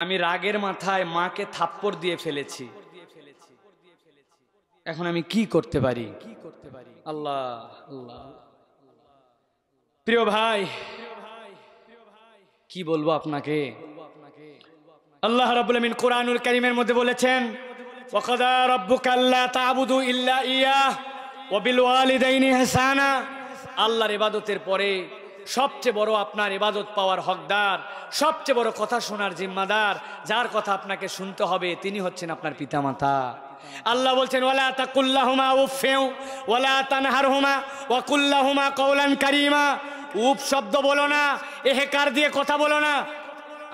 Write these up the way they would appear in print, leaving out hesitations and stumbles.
আমি রাগের মাথায় মাকে থাপ্পড় দিয়ে ফেলেছি, এখন আমি কি করতে পারি? আল্লাহ আল্লাহ। প্রিয় ভাই, কি বলবো আপনাকে? আল্লাহ রাব্বুল আমিন কোরআনুল কারীমের মধ্যে বলেছেন, ওয়াকাদা রাব্বুকা আল্লা তা'বুদু ইল্লা ইয়াহ ওয়া বিল ওয়ালিদাইনি ইহসানা। আল্লাহর ইবাদতের পরে সবচেয়ে বড় আপনার ইবাদত পাওয়ার হকদার, সবচেয়ে বড় কথা শোনার জিম্মাদার, যার কথা আপনাকে শুনতে হবে, তিনি হচ্ছেন আপনার পিতামাতা। আল্লাহ বলছেন, ওয়ালা তাকুল্লাহুমা উফফিউ ওয়ালা তানহারহুমা ওয়া কুল্লাহুমা কওলান কারীমা। উফ শব্দ বলো না, এহেকার দিয়ে কথা বলো না।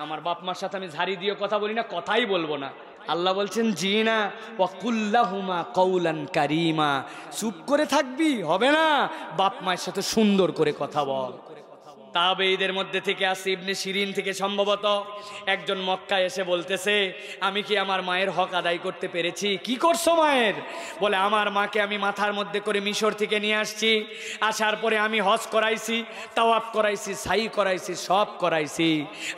আমার বাপ মার সাথে আমি ঝাড়ি দিয়ে কথা বলি না, কথাই বলবো না। আল্লাহ বলছেন জি না, ওয়া কুল্লাহুমা কওলান কারীমা। চুপ করে থাকবি হবে না, বাপ মায়ের সাথে সুন্দর করে কথা বল। তাবেঈদের মধ্যে থেকে আসে ইবনে শিরিন থেকে সম্ভবত একজন মক্কায় এসে বলতেছে, আমি কি আমার মায়ের হক আদায় করতে পেরেছি? কি করছো মায়ের? বলে, আমার মাকে আমি মাথার মধ্যে করে মিশর থেকে নিয়ে আসছি, আসার পরে আমি হজ করাইছি, তাওয়াফ করাইছি, সাই করাইছি, সব করাইছি।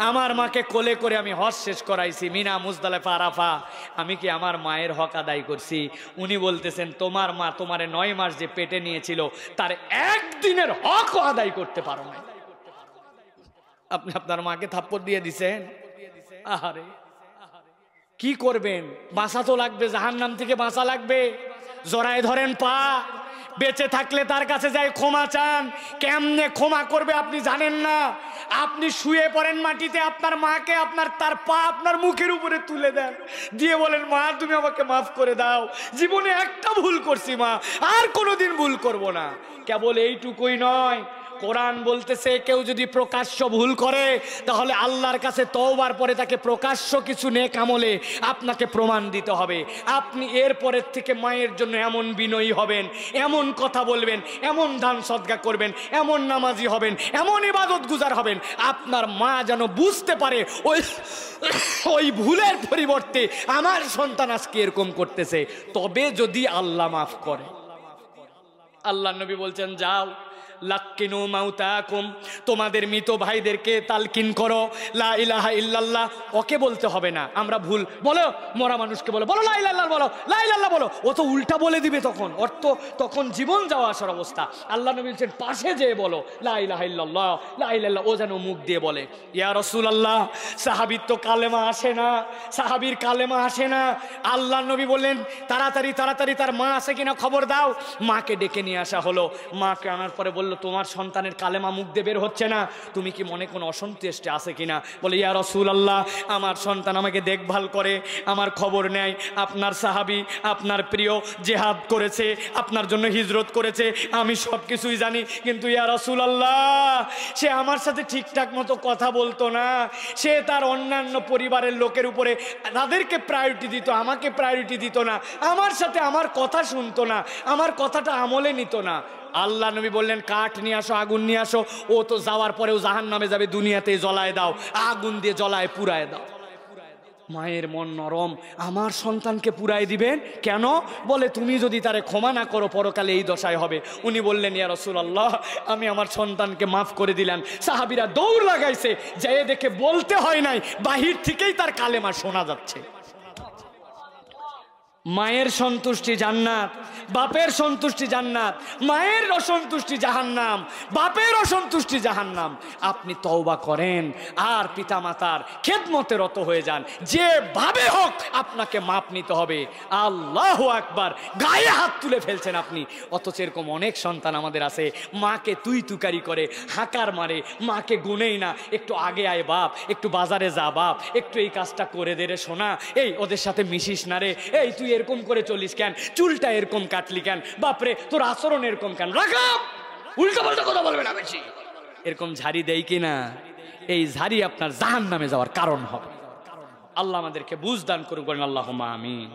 আমার মাকে কোলে করে আমি হজ শেষ করাইছি, মিনা মুজদালিফা আরাফা। আমি কি আমার মায়ের হক আদায় করছি? উনি বলতেছেন, তোমার মা তোমারে 9 মাস যে পেটে নিয়েছিল তার একদিনের হকও আদায় করতে পারো না। আপনি আপনার মাকে থাপ্পড় দিয়ে দিছেন। আহারে, কি করবেন? বাঁচা তো লাগবে, জাহান্নাম থেকে বাঁচা লাগবে। জড়ায় ধরেন পা, বেঁচে থাকলে তার কাছে যাই ক্ষমা চান। কেমনে ক্ষমা করবে আপনি জানেন না। আপনি শুয়ে পড়েন মাটিতে, আপনার মাকে তার পা আপনার মুখের উপরে তুলে দেন, দিয়ে বলেন, মা তুমি আমাকে মাফ করে দাও, জীবনে একটা ভুল করছি মা, আর কোনোদিন ভুল করব না। কেবল এইটুকুই নয়, কোরআন বলতেছে কেউ যদি প্রকাশ্য ভুল করে তাহলে আল্লাহর কাছে তওবার পরে তাকে প্রকাশ্য কিছু নেক আমলে আপনাকে প্রমাণ দিতে হবে। আপনি এরপরের থেকে মায়ের জন্য এমন বিনয়ী হবেন, এমন কথা বলবেন, এমন দান সদকা করবেন, এমন নামাজি হবেন, এমন ইবাদত গুজার হবেন, আপনার মা যেন বুঝতে পারে ওই ভুলের পরিবর্তে আমার সন্তান আজকে এরকম করতেছে, তবে যদি আল্লাহ মাফ করে। আল্লাহ নবী বলছেন, যাও লাক্কিনু মাউতাকুম, তোমাদের মৃত ভাইদেরকে তালকিন করো লা ইলাহা ইল্লাল্লাহ। ওকে বলতে হবে না, আমরা ভুল বলো, মরা মানুষকে বলো, বলো লা ইলাহা ইল্লাল্লাহ, বলো লা ইলাহা ইল্লাল্লাহ বলো। ও তো উল্টা বলে দিবে, তখন ওর তো তখন জীবন যাওয়া আসার অবস্থা। আল্লাহ নবী বলছেন, পাশে যেয়ে বলো লা ইলাহা ইল্লাল্লাহ, লা ইলাহা ইল্লাল্লাহ। ও যেন মুখ দিয়ে বলে। ইয়া রাসূলুল্লাহ, সাহাবীর তো কালেমা আসে না, সাহাবীর কালেমা আসে না। আল্লাহ নবী বললেন, তাড়াতাড়ি তাড়াতাড়ি তার মা আছে কিনা খবর দাও। মাকে ডেকে নিয়ে আসা হলো। মাকে আনার পরে বলল, তোমার সন্তানের কালেমা মুখ দিয়ে বের হচ্ছে না, তুমি কি মনে কোনো অসন্তুষ্টি আছে কিনা? বলে, ইয়া রাসূলুল্লাহ, আমার সন্তান আমাকে দেখভাল করে, আমার খবর নেয়, আপনার সাহাবী, আপনার প্রিয়, জিহাদ করেছে, আপনার জন্য হিজরত করেছে, আমি সব কিছুই জানি, কিন্তু ইয়া রাসূলুল্লাহ, সে আমার সাথে ঠিকঠাক মতো কথা বলতো না, সে তার অন্যান্য পরিবারের লোকের উপরে তাদেরকে প্রায়োরিটি দিত, আমাকে প্রায়োরিটি দিত না, আমার সাথে আমার কথা শুনতো না, আমার কথাটা আমলে নিত না। আল্লাহ নবী বললেন, কাঠ নিয়ে আসো, আগুন নিয়ে আসো। ও তো যাওয়ার পরেও জাহান্নামে যাবে, দুনিয়াতে জ্বলায় দাও, আগুন দিয়ে জ্বলায় পুড়ায় দাও। মায়ের মন নরম, আমার সন্তানকে পুড়াই দিবেন কেন? বলে, তুমি যদি তারে ক্ষমা না করো পরকালে এই দশায় হবে। উনি বললেন, ইয়া রাসূলুল্লাহ, আমি আমার সন্তানকে মাফ করে দিলাম। সাহাবীরা দৌড় লাগাইছে, যেয়ে দেখে বলতে হয় নাই, বাহির থেকেই তার কালেমা শোনা যাচ্ছে। মায়ের সন্তুষ্টি জান্নাত, বাপের সন্তুষ্টি জান্নাত, মায়ের অসন্তুষ্টি জাহান্নাম, বাপের অসন্তুষ্টি জাহান্নাম। আপনি তওবা করেন আর পিতামাতার খেদমতে রত হয়ে যান, যেভাবে হোক আপনাকে মাপ নিতে হবে। আল্লাহু আকবার, গায়ে হাত তুলে ফেলছেন আপনি। অথচ এরকম অনেক সন্তান আমাদের আছে, মাকে তুই তুকারি করে, হাঁকার মারে, মাকে গুনেই না। একটু আগে আয় বাপ, একটু বাজারে যা বাপ, একটু এই কাজটা করে দে রে সোনা, এই ওদের সাথে মিশিস না রে, এই তুই এরকম করে চলিস কেন, চুলটা এরকম কাটলি কেন, বাপরে তোর আচরণ এরকম কেন, রাখা উল্টো পাল্টা কথা বলবে না বেশি। এরকম ঝাড়ি দেয় কিনা, এই ঝাড়ি আপনার জাহান্নামে যাওয়ার কারণ হবে। আল্লাহ আমাদেরকে বুঝ দান করুন, আল্লাহুম্মা আমিন।